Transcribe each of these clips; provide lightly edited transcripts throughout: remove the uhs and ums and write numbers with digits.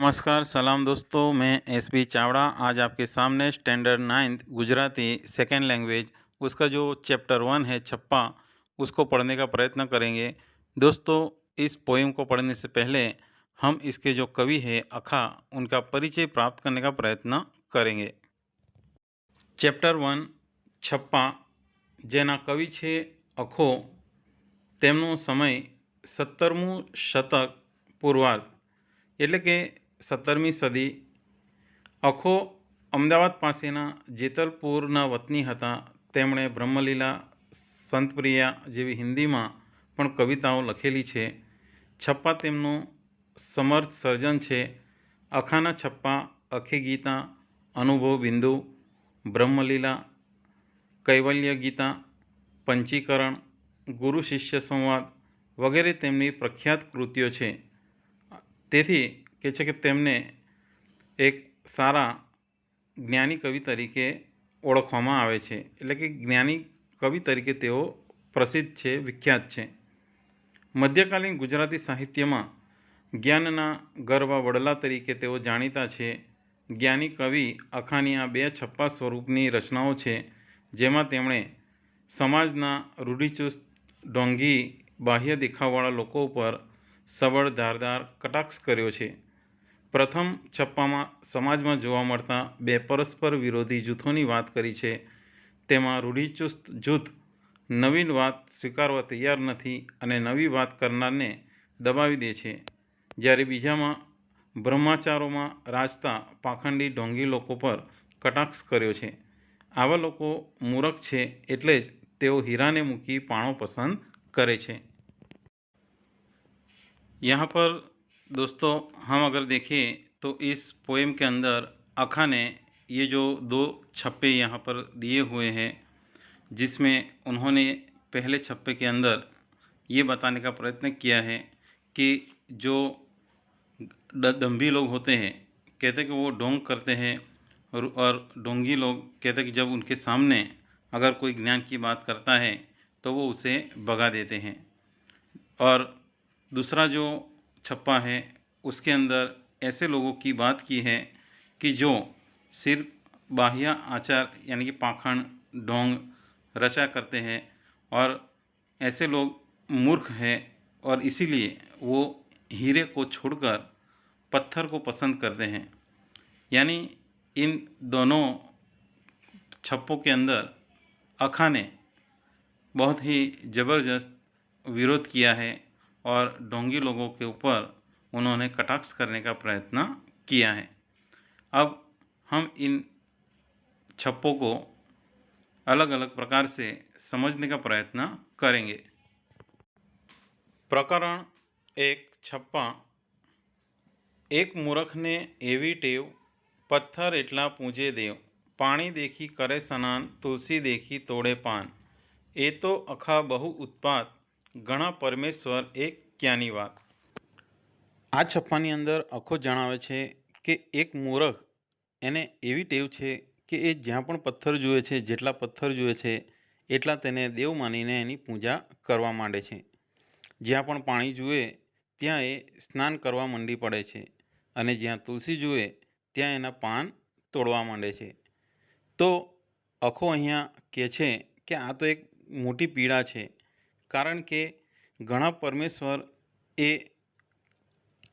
नमस्कार, सलाम दोस्तों। मैं एसपी चावड़ा आज आपके सामने standard 9th Gujarati second language उसका जो चैप्टर 1 है छप्पा, उसको पढ़ने का प्रयत्न करेंगे। दोस्तों, इस पोएम को पढ़ने से पहले हम इसके जो कवि हैं अखा, उनका परिचय प्राप्त करने का प्रयत्न करेंगे। ચેપ્ટર 1 છપ્પા, જેના કવિ છે અખો, તેમનો સમય 17મું શતક પૂર્વાર્ધ એટલે કે 17મી સદી। અખો અમદાવાદ પાસેના જેતલપુરના વતની હતા। તેમણે બ્રહ્મલીલા, સંતપ્રિયા જેવી હિન્દીમાં પણ કવિતાઓ લખેલી છે। છપ્પા તેમનું સમર્થ સર્જન છે। અખાના છપ્પા અખી ગીતા, અનુભવ બિંદુ, બ્રહ્મલીલા, કૈવલ્ય ગીતા, પંચીકરણ, ગુરુ શિષ્ય સંવાદ વગેરે તેમની પ્રખ્યાત કૃતિઓ છે। તેથી કહે છે કે તેમને એક સારા જ્ઞાની કવિ તરીકે ઓળખવામાં આવે છે, એટલે કે જ્ઞાની કવિ તરીકે તેઓ પ્રસિદ્ધ છે, વિખ્યાત છે। મધ્યકાલીન ગુજરાતી સાહિત્યમાં જ્ઞાનના ગરવા વડલા તરીકે તેઓ જાણીતા છે। જ્ઞાની કવિ અખાની આ 2 છપ્પા સ્વરૂપની રચનાઓ છે, જેમાં તેમણે સમાજના રૂઢિચુસ્ત, ઢોંગી, બાહ્ય દેખાવવાળા લોકો ઉપર સબળ ધારદાર કટાક્ષ કર્યો છે। પ્રથમ છપ્પામાં સમાજમાં જોવા મળતા 2 પરસ્પર વિરોધી જૂથોની વાત કરી છે। તેમાં રૂઢિચુસ્ત જૂથ નવીન વાત સ્વીકારવા તૈયાર નથી અને નવી વાત કરનારને દબાવી દે છે, જ્યારે બીજામાં બ્રહ્માચારોમાં રાચતા પાખંડી ઢોંગી લોકો પર કટાક્ષ કર્યો છે। આવા લોકો મૂરખ છે, એટલે જ તેઓ હીરાને મૂકી પાણો પસંદ करे छे। यहाँ पर दोस्तों हम अगर देखें तो इस पोएम के अंदर अखा ने ये जो 2 छप्पे यहाँ पर दिए हुए हैं, जिसमें उन्होंने पहले छप्पे के अंदर ये बताने का प्रयत्न किया है कि जो दंभी लोग होते हैं, कहते हैं कि वो ढोंग करते हैं, और ढोंगी लोग कहते हैं कि जब उनके सामने अगर कोई ज्ञान की बात करता है तो वो उसे भगा देते हैं। और दूसरा जो छप्पा है उसके अंदर ऐसे लोगों की बात की है कि जो सिर्फ बाह्य आचार यानी कि पाखंड, ढोंग रचा करते हैं, और ऐसे लोग मूर्ख हैं और इसीलिए वो हीरे को छोड़कर पत्थर को पसंद करते हैं। यानी इन दोनों छप्पों के अंदर अखा ने बहुत ही ज़बरदस्त विरोध किया है और ढोंगी लोगों के ऊपर उन्होंने कटाक्ष करने का प्रयत्न किया है। अब हम इन छप्पों को अलग अलग प्रकार से समझने का प्रयत्न करेंगे। प्रकरण 1 छप्पा। एक मूर्ख ने एवी टेव, पत्थर एटला पूजे देव, पाणी देखी करे स्नान, तुलसी देखी तोड़े पान, ए तो अखा बहु उत्पात, घणा परमेश्वर एक क्यानी વાત। આ છપ્પાની અંદર અખો જણાવે છે કે એક મૂરખ, એને એવી ટેવ છે કે એ જ્યાં પણ પથ્થર જુએ છે, જેટલા પથ્થર જુએ છે એટલા તેને દેવ માનીને એની પૂજા કરવા માંડે છે। જ્યાં પણ પાણી જુએ ત્યાં એ સ્નાન કરવા માંડી પડે છે, અને જ્યાં તુલસી જુએ ત્યાં એના પાન તોડવા માંડે છે। તો અખો અહીંયા કહે છે કે આ તો એક મોટી પીડા છે, કારણ કે ઘણા પરમેશ્વર એ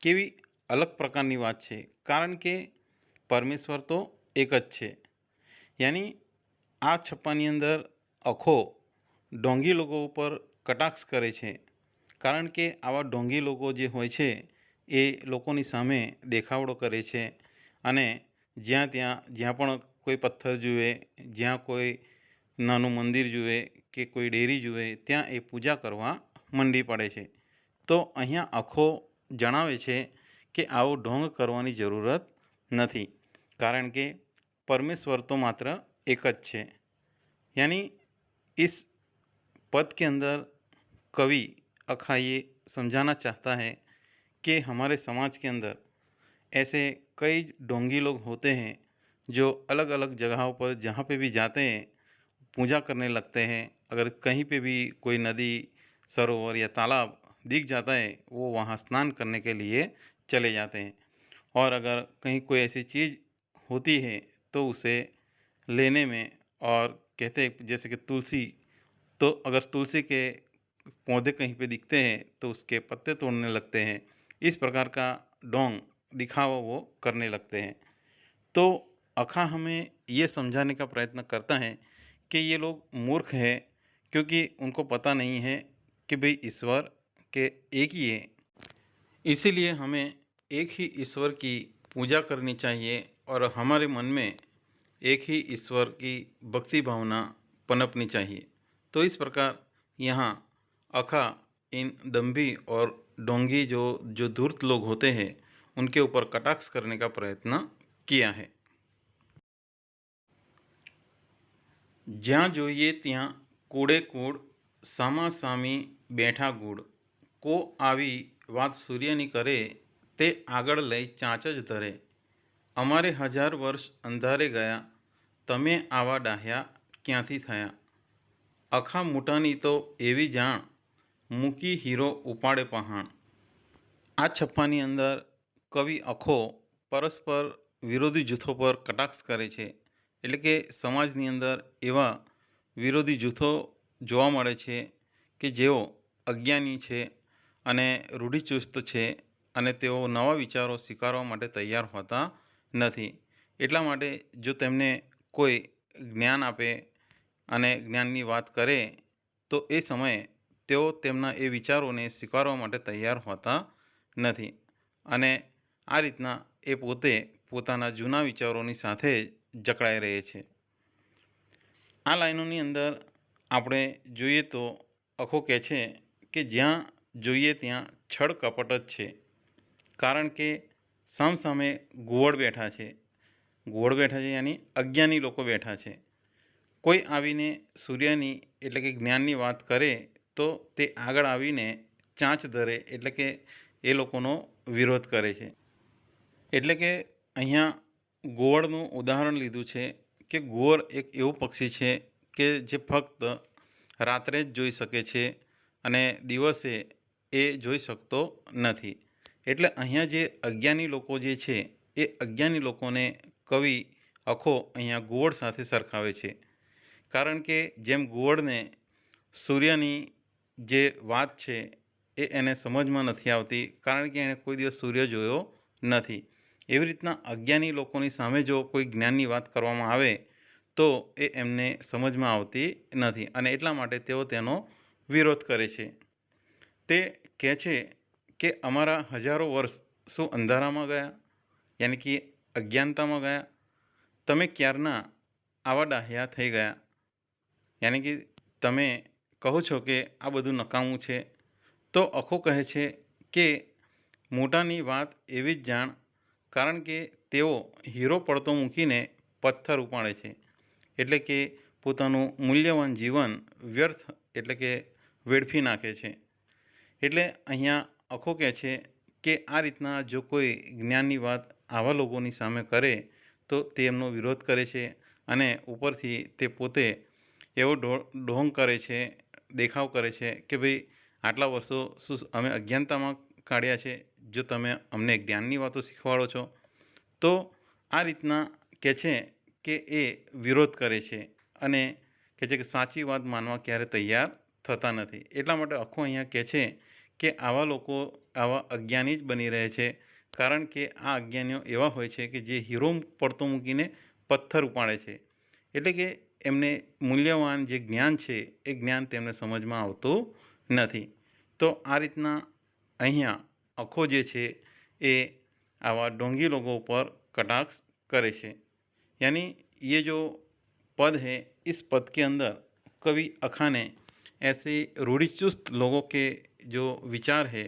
કેવી અલગ પ્રકારની વાત છે, કારણ કે પરમેશ્વર તો એક જ છે। યાની આ છપ્પાની અંદર અખો ઢોંગી લોકો ઉપર કટાક્ષ કરે છે, કારણ કે આવા ઢોંગી લોકો જે હોય છે એ લોકોની સામે દેખાવડો કરે છે, અને જ્યાં પણ કોઈ પથ્થર જુએ, જ્યાં કોઈ નાનું મંદિર જુએ કે કોઈ ડેરી જુએ ત્યાં એ પૂજા કરવા મંડી પડે છે। તો અહીંયા અખો જણાવે છે કે આવો ઢોંગ કરવાની જરૂરત નથી, કારણ કે परमेश्वर तो मात्र एक જ છે। यानी इस पद के अंदर कवि अखा ये समझाना चाहता है कि हमारे समाज के अंदर ऐसे कई ढोंगी लोग होते हैं जो अलग अलग जगहों पर जहाँ पे भी जाते हैं पूजा करने लगते हैं। अगर कहीं पे भी कोई नदी, सरोवर या तालाब दिख जाता है वो वहाँ स्नान करने के लिए चले जाते हैं, और अगर कहीं कोई ऐसी चीज़ होती है तो उसे लेने में, और कहते हैं जैसे कि तुलसी, तो अगर तुलसी के पौधे कहीं पे दिखते हैं तो उसके पत्ते तोड़ने लगते हैं। इस प्रकार का ढोंग दिखावा वो करने लगते हैं। तो अखा हमें ये समझाने का प्रयत्न करता है कि ये लोग मूर्ख हैं, क्योंकि उनको पता नहीं है कि भई ईश्वर के एक ही है। इसीलिए हमें एक ही ईश्वर की पूजा करनी चाहिए और हमारे मन में एक ही ईश्वर की भक्ति भावना पनपनी चाहिए। तो इस प्रकार यहाँ अखा इन दंभी और ढोंगी जो जो धूर्त लोग होते हैं उनके ऊपर कटाक्ष करने का प्रयत्न किया है। જ્યાં જોઈએ ત્યાં કૂડે કૂડ સામા સામી બેઠા ગુડ કો આવી વાત સૂર્યની કરે તે આગળ લઈ ચાંચ જ ધરે અમારે 1000 વર્ષ અંધારે ગયા તમે આવા ડાહ્યા ક્યાંથી થયા અખા મોટાની તો એવી જાણ મૂકી હીરો ઉપાડે પહાણ। આ છપ્પાની અંદર કવિ અખો પરસ્પર વિરોધી જૂથો પર કટાક્ષ કરે છે, એટલે કે સમાજની અંદર એવા વિરોધી જૂથો જોવા મળે છે કે જેઓ અજ્ઞાની છે અને રૂઢિચુસ્ત છે અને તેઓ નવા વિચારો સ્વીકારવા માટે તૈયાર હોતા નથી। એટલા માટે જો તેમને કોઈ જ્ઞાન આપે અને જ્ઞાનની વાત કરે તો એ સમયે તેઓ તેમના એ વિચારોને સ્વીકારવા માટે તૈયાર હોતા નથી અને આ રીતના એ પોતે પોતાના જૂના વિચારોની સાથે જકડાઈ રહે છે। આ લાઈનોની અંદર આપણે જોઈએ તો અખો કહે છે કે જ્યાં જોઈએ ત્યાં છળ કપટ જ છે, કારણ કે સામસામે ઘુવડ બેઠા છે। ઘુવડ બેઠા છે યાની અજ્ઞાની લોકો બેઠા છે। કોઈ આવીને સૂર્યની એટલે કે જ્ઞાનની વાત કરે તો તે આગળ આવીને ચાંચ ધરે એટલે કે એ લોકોનો વિરોધ કરે છે। એટલે કે અહીંયા ઘુવડનું ઉદાહરણ લીધું છે કે ઘુવડ એક એવું પક્ષી છે કે જે ફક્ત રાત્રે જ જોઈ શકે છે અને દિવસે એ જોઈ શકતો નથી। એટલે અહીંયા જે અજ્ઞાની લોકો જે છે એ અજ્ઞાની લોકોને કવિ અખો અહીંયા ઘુવડ સાથે સરખાવે છે, કારણ કે જેમ ઘુવડને સૂર્યની જે વાત છે એ એને સમજમાં નથી આવતી, કારણ કે એણે કોઈ દિવસ સૂર્ય જોયો નથી। એવી રીતના અજ્ઞાની લોકોની સામે જો કોઈ જ્ઞાનની વાત કરવામાં આવે તો એ એમને સમજમાં આવતી નથી અને એટલા માટે તેઓ તેનો વિરોધ કરે છે। તે કહે છે કે અમારા હજારો વર્ષ શું અંધારામાં ગયા, યાની કે અજ્ઞાનતામાં ગયા, તમે ક્યારના આવા ડાહ્યા થઈ ગયા, યાની કે તમે કહો છો કે આ બધું નકામું છે। તો અખો કહે છે કે મોટાની વાત એવી જ જાણ, કારણ કે તેઓ હીરો પડતો મૂકીને પથ્થર ઉપાડે છે, એટલે કે પોતાનું મૂલ્યવાન જીવન વ્યર્થ એટલે કે વેડફી નાખે છે। એટલે અહીંયા અખો કહે છે કે આ રીતના જો કોઈ જ્ઞાનની વાત આવા લોકોની સામે કરે તો તે એમનો વિરોધ કરે છે અને ઉપરથી તે પોતે એવો ઢોંગ કરે છે, દેખાવ કરે છે કે ભાઈ આટલા વર્ષો શું અમે અજ્ઞાનતામાં કાઢ્યા છે, જો તમે અમને જ્ઞાનની વાતો શીખવાડો છો। તો આ રીતના કહે છે કે એ વિરોધ કરે છે અને કહે છે કે સાચી વાત માનવા ક્યારે તૈયાર થતા નથી। એટલા માટે અખો અહીંયા કહે છે કે આવા લોકો આવા અજ્ઞાની જ બની રહે છે, કારણ કે આ અજ્ઞાનીઓ એવા હોય છે કે જે હીરો પડતો મૂકીને પથ્થર ઉપાડે છે, એટલે કે એમને મૂલ્યવાન જે જ્ઞાન છે એ જ્ઞાન તેમને સમજમાં આવતું નથી। તો આ રીતના અહીંયા અખો જે છે એ આવા ढोंगी लोगों पर कटाक्ष करे छे। यानी ये जो पद है इस पद के अंदर कवि अखा ने ऐसे रूढ़िचुस्त लोगों के जो विचार है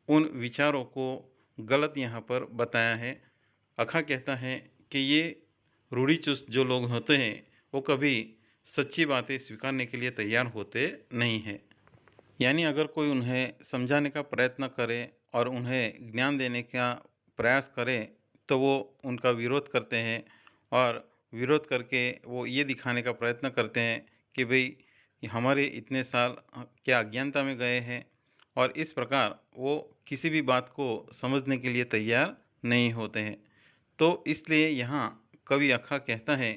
उन विचारों को गलत यहाँ पर बताया है। अखा कहता है कि ये रूढ़िचुस्त जो लोग होते हैं वो कभी सच्ची बातें स्वीकारने के लिए तैयार होते नहीं हैं। यानी अगर कोई उन्हें समझाने का प्रयत्न करे और उन्हें ज्ञान देने का प्रयास करे तो वो उनका विरोध करते हैं और विरोध करके वो ये दिखाने का प्रयत्न करते हैं कि भाई हमारे इतने साल क्या अज्ञानता में गए हैं, और इस प्रकार वो किसी भी बात को समझने के लिए तैयार नहीं होते हैं। तो इसलिए यहाँ कवि अक्खा कहता है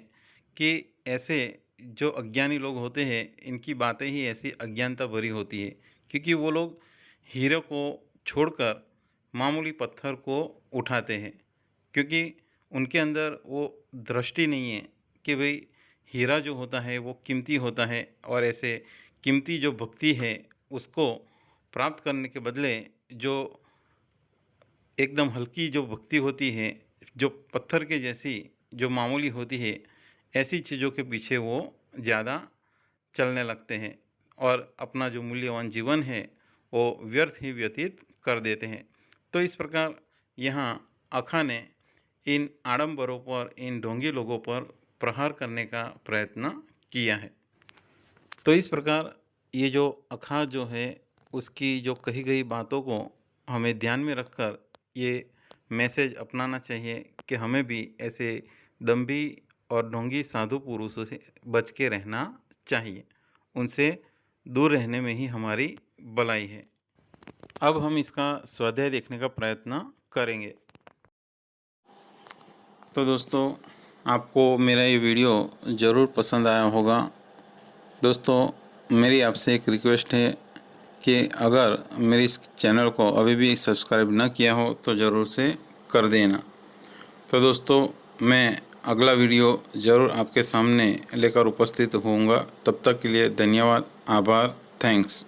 कि ऐसे जो अज्ञानी लोग होते हैं इनकी बातें ही ऐसी अज्ञानता भरी होती है, क्योंकि वो लोग हीरे को छोड़कर मामूली पत्थर को उठाते हैं, क्योंकि उनके अंदर वो दृष्टि नहीं है कि भाई हीरा जो होता है वो कीमती होता है, और ऐसे कीमती जो भक्ति है उसको प्राप्त करने के बदले जो एकदम हल्की जो भक्ति होती है, जो पत्थर के जैसी जो मामूली होती है, ऐसी चीज़ों के पीछे वो ज़्यादा चलने लगते हैं और अपना जो मूल्यवान जीवन है वो व्यर्थ ही व्यतीत कर देते हैं। तो इस प्रकार यहाँ अक्खा ने इन आडंबरों पर, इन ढोंगी लोगों पर प्रहार करने का प्रयत्न किया है। तो इस प्रकार ये जो अक्खा जो है उसकी जो कही गई बातों को हमें ध्यान में रखकर ये मैसेज अपनाना चाहिए कि हमें भी ऐसे दंभी और ढोंगी साधु पुरुषों से बच के रहना चाहिए। उनसे दूर रहने में ही हमारी भलाई है। अब हम इसका स्वाध्याय देखने का प्रयत्न करेंगे। तो दोस्तों, आपको मेरा ये वीडियो ज़रूर पसंद आया होगा। दोस्तों, मेरी आपसे एक रिक्वेस्ट है कि अगर मेरे इस चैनल को अभी भी सब्सक्राइब ना किया हो तो ज़रूर से कर देना। तो दोस्तों, मैं अगला वीडियो ज़रूर आपके सामने लेकर उपस्थित होऊंगा। तब तक के लिए धन्यवाद, आभार, थैंक्स।